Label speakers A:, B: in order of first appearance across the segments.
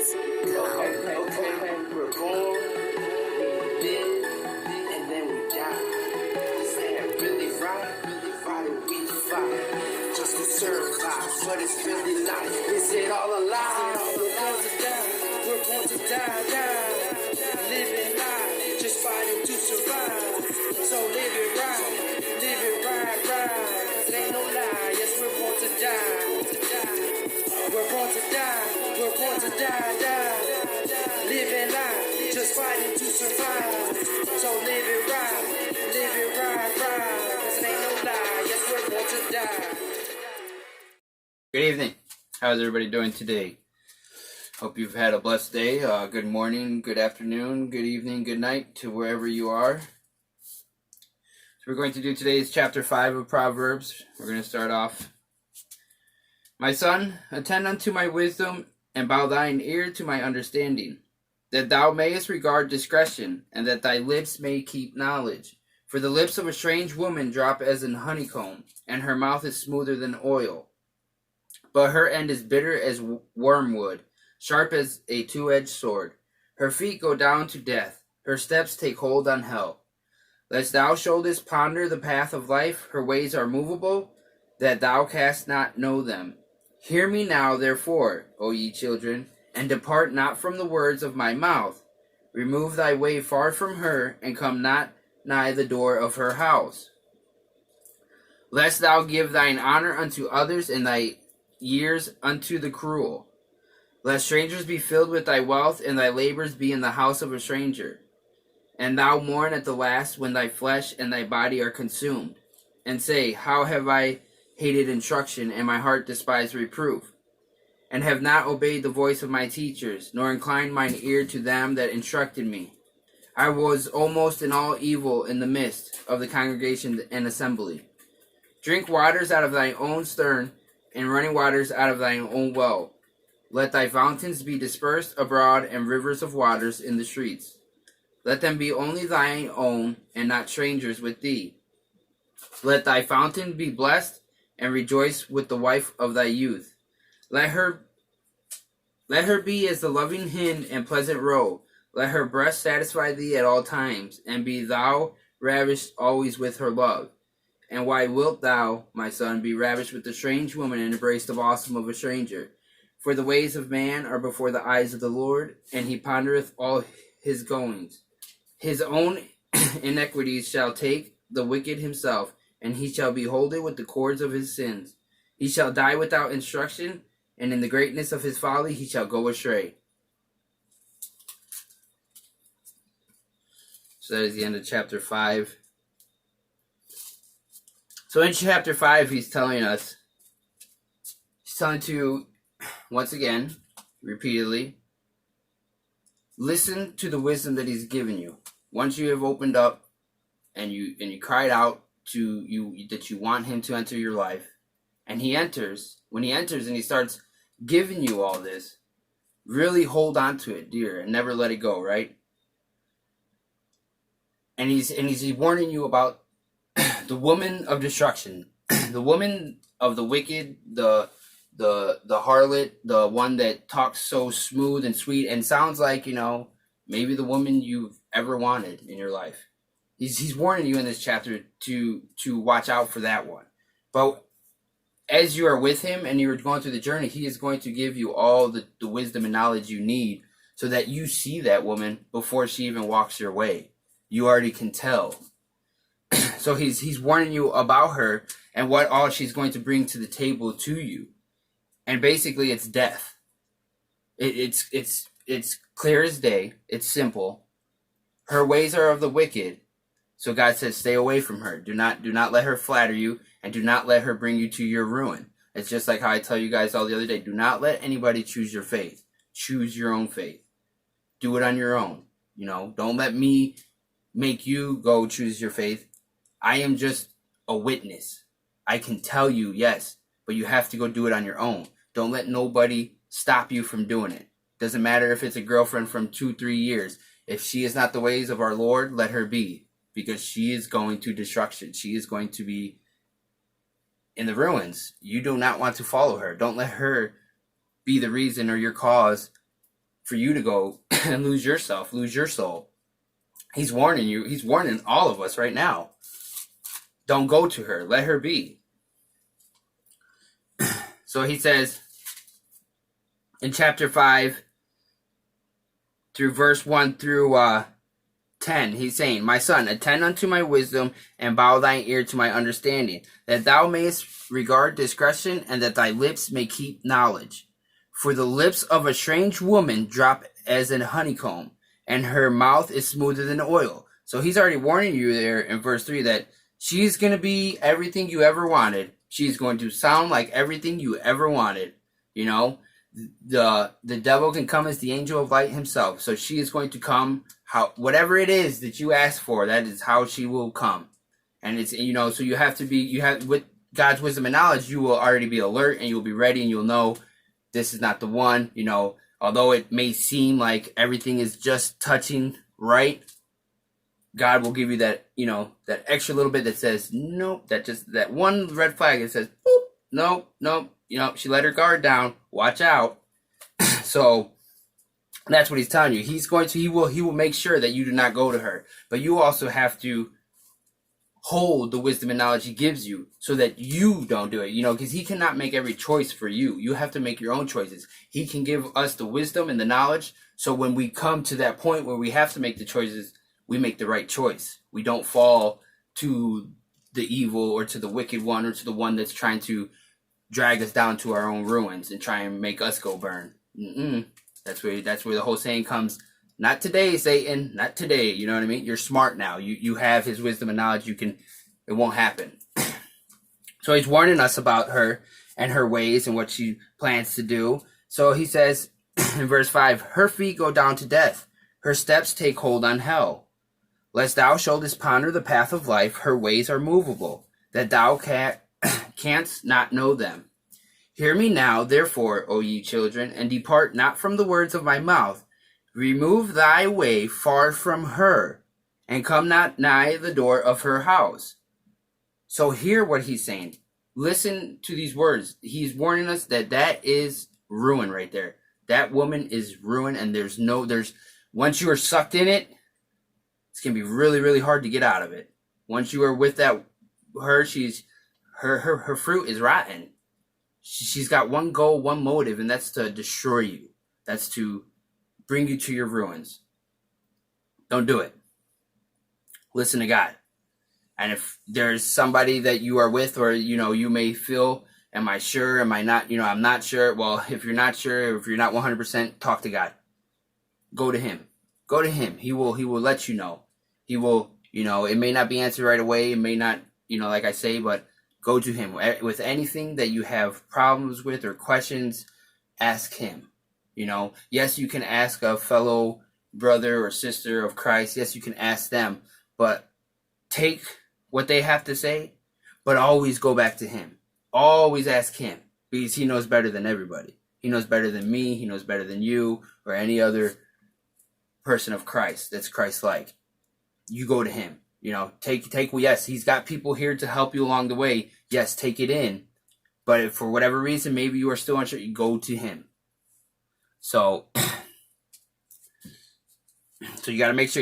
A: Okay. We're born, we live, and then we die. Is that really right? Why do we fight? Just to survive, but it's really not. Is it all a lie? We're born to die. Living life, just fighting to survive. So live it right. It ain't no lie. Yes, we're born to die. We're born to die. Living life, just fighting to survive. So live it right. Cause it ain't no lie. Yes, we're born to die.
B: Good evening. How's everybody doing today? Hope you've had a blessed day. Good morning, good afternoon, good evening, good night to wherever you are. So we're going to do today's chapter 5 of Proverbs. We're going to start off. My son, attend unto my wisdom, and bow thine ear to my understanding, that thou mayest regard discretion, and that thy lips may keep knowledge. For the lips of a strange woman drop as an honeycomb, and her mouth is smoother than oil. But her end is bitter as wormwood, sharp as a two-edged sword. Her feet go down to death, her steps take hold on hell. Lest thou shouldest ponder the path of life, her ways are movable, that thou canst not know them. Hear me now, therefore, O ye children, and depart not from the words of my mouth. Remove thy way far from her, and come not nigh the door of her house. Lest thou give thine honor unto others, and thy years unto the cruel. Lest strangers be filled with thy wealth, and thy labors be in the house of a stranger. And thou mourn at the last, when thy flesh and thy body are consumed. And say, how have I hated instruction, and my heart despised reproof? And have not obeyed the voice of my teachers, nor inclined mine ear to them that instructed me. I was almost in all evil in the midst of the congregation and assembly. Drink waters out of thy own stern, and running waters out of thine own well. Let thy fountains be dispersed abroad, and rivers of waters in the streets. Let them be only thine own, and not strangers with thee. Let thy fountain be blessed, and rejoice with the wife of thy youth. Let her be as the loving hind and pleasant roe. Let her breast satisfy thee at all times, and be thou ravished always with her love. And why wilt thou, my son, be ravished with the strange woman, and embrace the bosom of a stranger? For the ways of man are before the eyes of the Lord, and he pondereth all his goings. His own iniquities shall take the wicked himself, and he shall be holden with the cords of his sins. He shall die without instruction, and in the greatness of his folly he shall go astray. So that is the end of chapter 5. So in chapter 5, he's telling to, once again, repeatedly, listen to the wisdom that he's given you. Once you have opened up and you cried out to you that you want him to enter your life, and when he enters and he starts giving you all this, really hold on to it dear and never let it go, right? And he's warning you about the woman of destruction, the woman of the wicked, the harlot, the one that talks so smooth and sweet and sounds like, maybe the woman you've ever wanted in your life. He's warning you in this chapter to watch out for that one. But as you are with him and you're going through the journey, he is going to give you all the wisdom and knowledge you need so that you see that woman before she even walks your way. You already can tell. So he's warning you about her and what all she's going to bring to the table to you. And basically it's death. It's clear as day. It's simple. Her ways are of the wicked. So God says, stay away from her. Do not let her flatter you, and do not let her bring you to your ruin. It's just like how I tell you guys all the other day. Do not let anybody choose your faith. Choose your own faith. Do it on your own. Don't let me make you go choose your faith. I am just a witness. I can tell you, yes, but you have to go do it on your own. Don't let nobody stop you from doing it. Doesn't matter if it's a girlfriend from 2-3 years. If she is not the ways of our Lord, let her be, because she is going to destruction. She is going to be in the ruins. You do not want to follow her. Don't let her be the reason or your cause for you to go and lose yourself, lose your soul. He's warning you. He's warning all of us right now. Don't go to her. Let her be. So he says in chapter 5 through verse 1 through 10, he's saying, My son, attend unto my wisdom, and bow thine ear to my understanding, that thou mayest regard discretion, and that thy lips may keep knowledge. For the lips of a strange woman drop as an honeycomb, and her mouth is smoother than oil. So he's already warning you there in verse 3 that she's going to be everything you ever wanted. She's going to sound like everything you ever wanted. You know, the devil can come as the angel of light himself. So she is going to come, whatever it is that you ask for, that is how she will come. And it's, you know, so you have with God's wisdom and knowledge, you will already be alert, and you'll be ready, and you'll know this is not the one. You know, although it may seem like everything is just touching right, God will give you that, you know, that extra little bit that says, nope, that one red flag that says, boop, nope, you know, she let her guard down, watch out. So that's what he's telling you. He will make sure that you do not go to her, but you also have to hold the wisdom and knowledge he gives you so that you don't do it, you know, because he cannot make every choice for you. You have to make your own choices. He can give us the wisdom and the knowledge, so when we come to that point where we have to make the choices, we make the right choice. We don't fall to the evil or to the wicked one or to the one that's trying to drag us down to our own ruins and try and make us go burn. That's where the whole saying comes. Not today, Satan. Not today. You know what I mean? You're smart now. You have his wisdom and knowledge. It won't happen. So he's warning us about her and her ways and what she plans to do. So he says in verse 5, her feet go down to death. Her steps take hold on hell. Lest thou shouldest ponder the path of life, her ways are movable, that thou canst not know them. Hear me now, therefore, O ye children, and depart not from the words of my mouth. Remove thy way far from her, and come not nigh the door of her house. So hear what he's saying. Listen to these words. He's warning us that is ruin right there. That woman is ruin, and once you are sucked in it, it's going to be really, really hard to get out of it. Once you are with her, her fruit is rotten. She's got one goal, one motive, and that's to destroy you. That's to bring you to your ruins. Don't do it. Listen to God. And if there's somebody that you are with, or, you know, you may feel, am I sure? Am I not? You know, I'm not sure. Well, if you're not sure, if you're not 100%, talk to God. Go to him. Go to him. He will let you know. He will, you know, it may not be answered right away. It may not, you know, like I say, but go to him. With anything that you have problems with or questions, ask him. You know, yes, you can ask a fellow brother or sister of Christ. Yes, you can ask them, but take what they have to say, but always go back to him. Always ask him, because he knows better than everybody. He knows better than me. He knows better than you or any other person of Christ that's Christ-like. You go to him. You know, yes, he's got people here to help you along the way. Yes, take it in. But if for whatever reason, maybe you are still unsure, you go to him. So you got to make sure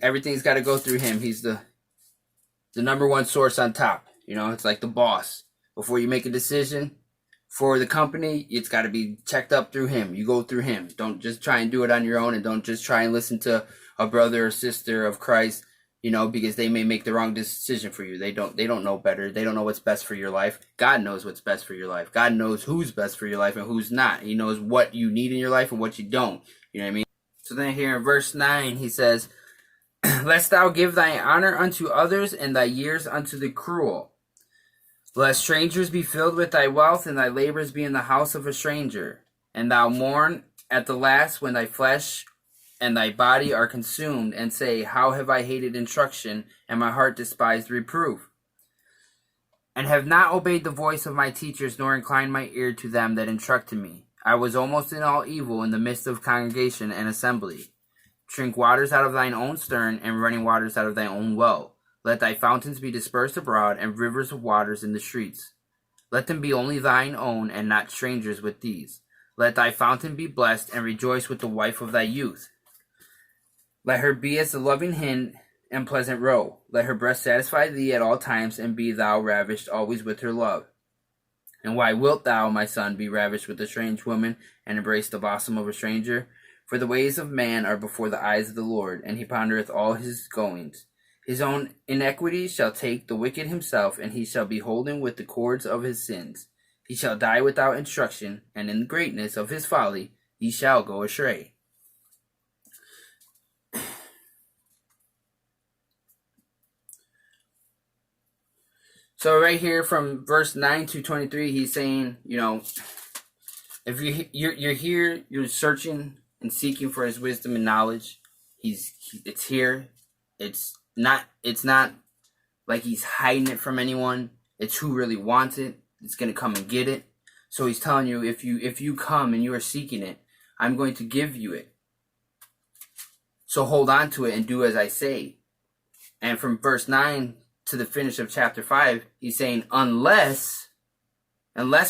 B: everything's got to go through him. He's the number one source on top. You know, it's like the boss. Before you make a decision for the company, it's got to be checked up through him. You go through him. Don't just try and do it on your own, and don't just try and listen to a brother or sister of Christ, you know, because they may make the wrong decision for you. They don't know better. They don't know what's best for your life. God knows what's best for your life. God knows who's best for your life and who's not. He knows what you need in your life and what you don't. You know what I mean? So then here in verse 9, he says, Lest thou give thy honor unto others, and thy years unto the cruel. Lest strangers be filled with thy wealth, and thy labors be in the house of a stranger. And thou mourn at the last when thy flesh and thy body are consumed, and say, How have I hated instruction, and my heart despised reproof? And have not obeyed the voice of my teachers, nor inclined my ear to them that instructed me. I was almost in all evil in the midst of congregation and assembly. Drink waters out of thine own stern, and running waters out of thy own well. Let thy fountains be dispersed abroad, and rivers of waters in the streets. Let them be only thine own, and not strangers with these. Let thy fountain be blessed, and rejoice with the wife of thy youth. Let her be as the loving hind and pleasant roe. Let her breast satisfy thee at all times, and be thou ravished always with her love. And why wilt thou, my son, be ravished with a strange woman, and embrace the bosom of a stranger? For the ways of man are before the eyes of the Lord, and he pondereth all his goings. His own iniquity shall take the wicked himself, and he shall be holden with the cords of his sins. He shall die without instruction, and in the greatness of his folly he shall go astray. So right here from verse 9 to 23, he's saying, if you're here, you're searching and seeking for his wisdom and knowledge. It's here. It's not like he's hiding it from anyone. It's who really wants it. It's gonna come and get it. So he's telling you, if you come and you are seeking it, I'm going to give you it. So hold on to it and do as I say. And from verse 9 to the finish of chapter 5, he's saying, unless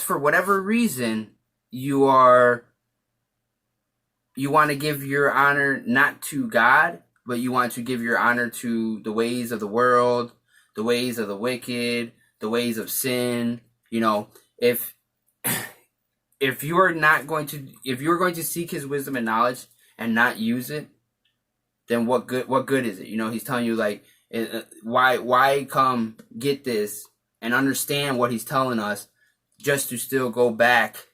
B: for whatever reason you want to give your honor not to God, but you want to give your honor to the ways of the world, the ways of the wicked, the ways of sin. If you're going to seek his wisdom and knowledge and not use it, then what good is it? He's telling you, like, why come get this and understand what he's telling us, just to still go back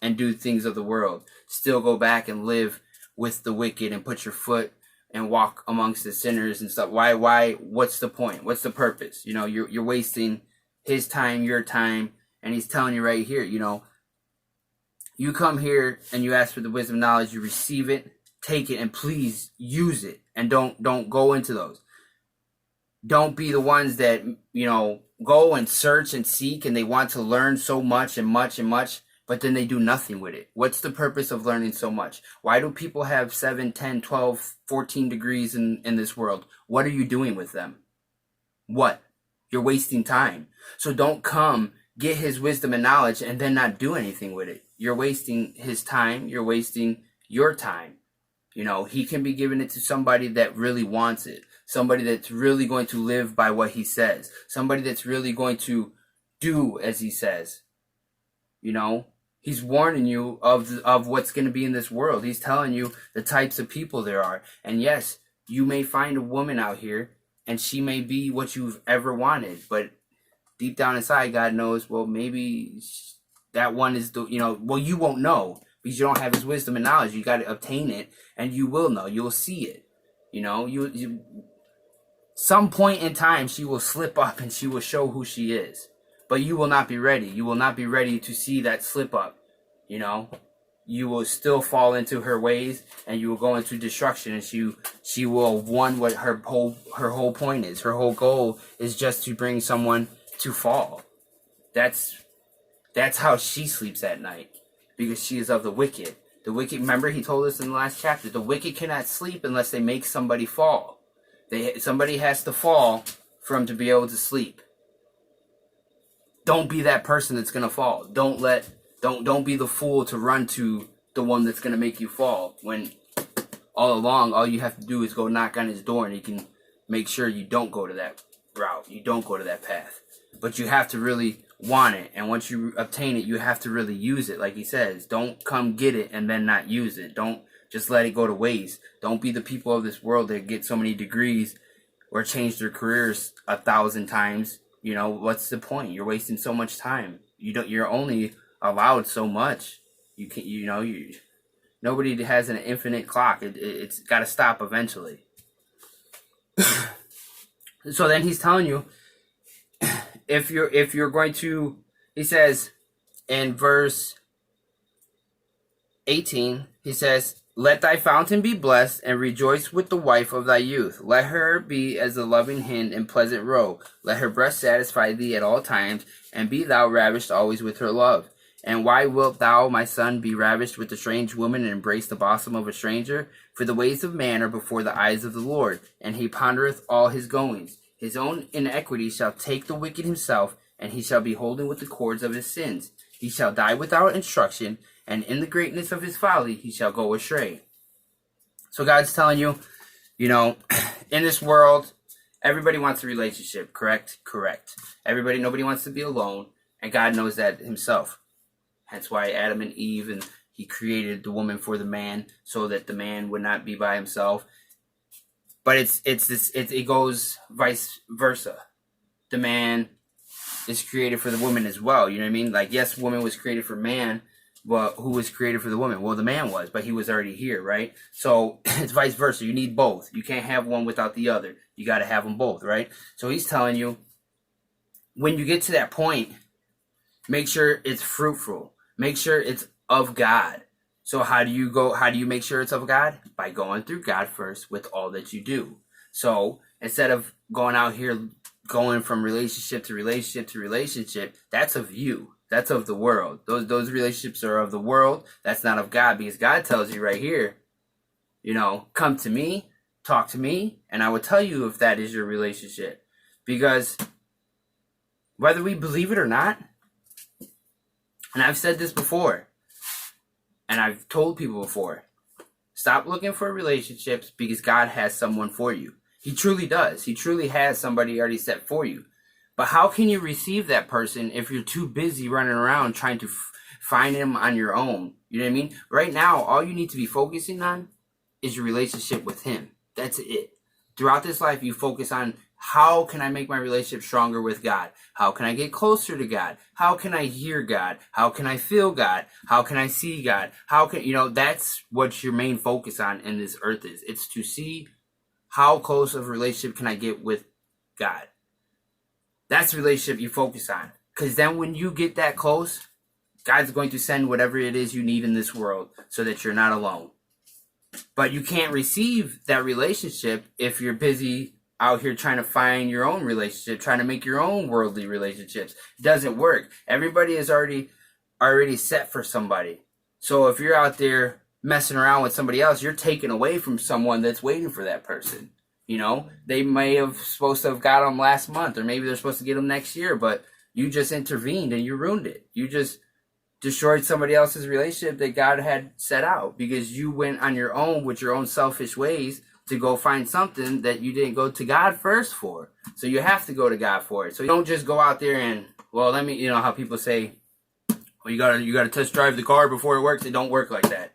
B: and do things of the world, still go back and live with the wicked and put your foot and walk amongst the sinners and stuff. Why what's the point? What's the purpose? You're wasting his time, your time. And he's telling you right here, you come here and you ask for the wisdom and knowledge, you receive it, take it, and please use it. And don't go into those. Don't be the ones that, go and search and seek, and they want to learn so much and much and much, but then they do nothing with it. What's the purpose of learning so much? Why do people have 7, 10, 12, 14 degrees in this world? What are you doing with them? What? You're wasting time. So don't come, get his wisdom and knowledge, and then not do anything with it. You're wasting his time. You're wasting your time. He can be giving it to somebody that really wants it. Somebody that's really going to live by what he says. Somebody that's really going to do as he says. He's warning you of what's going to be in this world. He's telling you the types of people there are. And yes, you may find a woman out here, and she may be what you've ever wanted. But deep down inside, God knows, well, maybe that one is you won't know, because you don't have his wisdom and knowledge. You got to obtain it, and you will know. You'll see it. Some point in time, she will slip up and she will show who she is. But you will not be ready. You will not be ready to see that slip up. You will still fall into her ways, and you will go into destruction, and she will want what her whole point is. Her whole goal is just to bring someone to fall. That's how she sleeps at night, because she is of the wicked. The wicked, remember he told us in the last chapter, the wicked cannot sleep unless they make somebody fall. Somebody has to fall for them to be able to sleep. Don't be that person that's going to fall. Don't be the fool to run to the one that's going to make you fall, when all along all you have to do is go knock on his door, and he can make sure you don't go to that route. You don't go to that path. But you have to really want it, and once you obtain it, you have to really use it. Like he says, don't come get it and then not use it. Don't just let it go to waste. Don't be the people of this world that get so many degrees or change their careers 1,000 times. What's the point? You're wasting so much time. You're only allowed so much. Nobody has an infinite clock. It's got to stop eventually. So then he's telling you, if you're going to, he says in verse 18, he says, let thy fountain be blessed, and rejoice with the wife of thy youth. Let her be as the loving hind and pleasant roe. Let her breast satisfy thee at all times, and be thou ravished always with her love. And why wilt thou, my son, be ravished with a strange woman, and embrace the bosom of a stranger? For the ways of man are before the eyes of the Lord, and he pondereth all his goings. His own iniquity shall take the wicked himself, and he shall be holden with the cords of his sins. He shall die without instruction, and in the greatness of his folly he shall go astray. So God's telling you, in this world, everybody wants a relationship, correct? Correct. Nobody wants to be alone, and God knows that himself. Hence why Adam and Eve, and he created the woman for the man, so that the man would not be by himself. But it goes vice versa. The man is created for the woman as well. You know what I mean? Like, yes, woman was created for man, but who was created for the woman? Well, the man was, but he was already here, right? So it's vice versa. You need both. You can't have one without the other. You got to have them both, right? So he's telling you, when you get to that point, make sure it's fruitful. Make sure it's of God. So how do you make sure it's of God? By going through God first with all that you do. So instead of going out here, going from relationship to relationship to relationship, that's of you. That's of the world. Those relationships are of the world. That's not of God, because God tells you right here, come to me, talk to me, and I will tell you if that is your relationship. Because whether we believe it or not, and I've said this before, and I've told people before, stop looking for relationships, because God has someone for you. He truly does. He truly has somebody already set for you. But how can you receive that person if you're too busy running around trying to find him on your own? You know what I mean? Right now, all you need to be focusing on is your relationship with him. That's it. Throughout this life, you focus on, how can I make my relationship stronger with God? How can I get closer to God? How can I hear God? How can I feel God? How can I see God? That's what your main focus on in this earth is. It's to see, how close of a relationship can I get with God? That's the relationship you focus on. Because then when you get that close, God's going to send whatever it is you need in this world so that you're not alone. But you can't receive that relationship if you're busy out here trying to find your own relationship, trying to make your own worldly relationships. It doesn't work. Everybody is already set for somebody. So if you're out there messing around with somebody else, you're taken away from someone that's waiting for that person. They may have supposed to have got them last month, or maybe they're supposed to get them next year, but you just intervened and you ruined it. You just destroyed somebody else's relationship that God had set out, because you went on your own with your own selfish ways to go find something that you didn't go to God first for. So you have to go to God for it. So you don't just go out there and, how people say, well, you gotta test drive the car before it works. It don't work like that.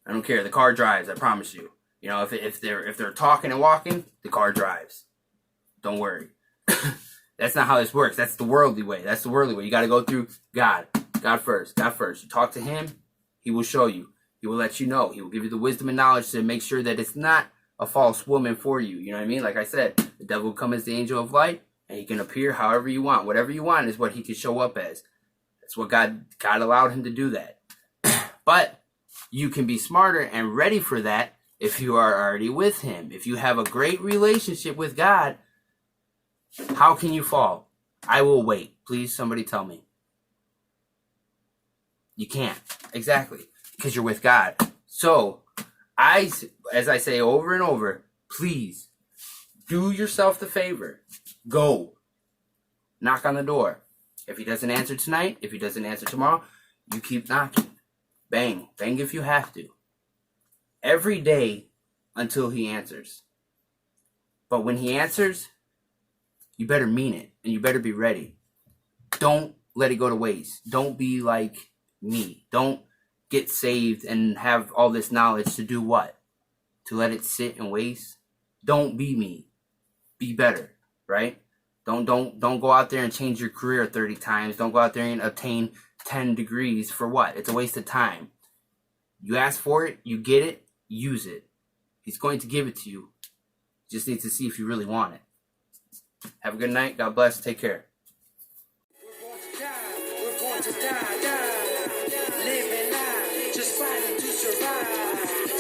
B: I don't care. The car drives, I promise you. If they're talking and walking, the car drives. Don't worry. That's not how this works. That's the worldly way. You got to go through God. God first. You talk to him, he will show you. He will let you know. He will give you the wisdom and knowledge to make sure that it's not a false woman for you. You know what I mean? Like I said, the devil will come as the angel of light, and he can appear however you want. Whatever you want is what he can show up as. That's what God allowed him to do that. But you can be smarter and ready for that if you are already with him. If you have a great relationship with God, how can you fall? I will wait. Please, somebody tell me. You can't. Exactly. Because you're with God. So, as I say over and over, please do yourself the favor. Go. Knock on the door. If he doesn't answer tonight, if he doesn't answer tomorrow, you keep knocking. Bang. Bang if you have to. Every day until he answers. But when he answers, you better mean it, and you better be ready. Don't let it go to waste. Don't be like me. Don't get saved and have all this knowledge to do what? To let it sit and waste? Don't be me. Be better, right? Don't go out there and change your career 30 times. Don't go out there and obtain 10 degrees for what? It's a waste of time. You ask for it, you get it, use it. He's going to give it to you. You just need to see if you really want it. Have a good night. God bless. Take care.
A: We're born to die. Living life, just fighting to survive.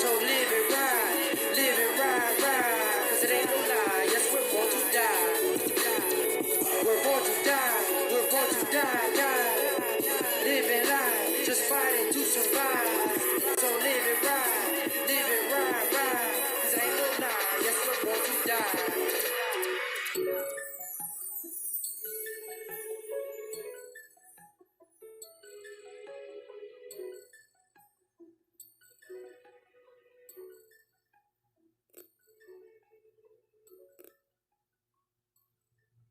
A: So live it right, right. Cause it ain't no lie, yes, we're born to die. We're born to die. Living life, just fighting to survive. So live it right, right. Cause it ain't no lie, yes, we're born to die.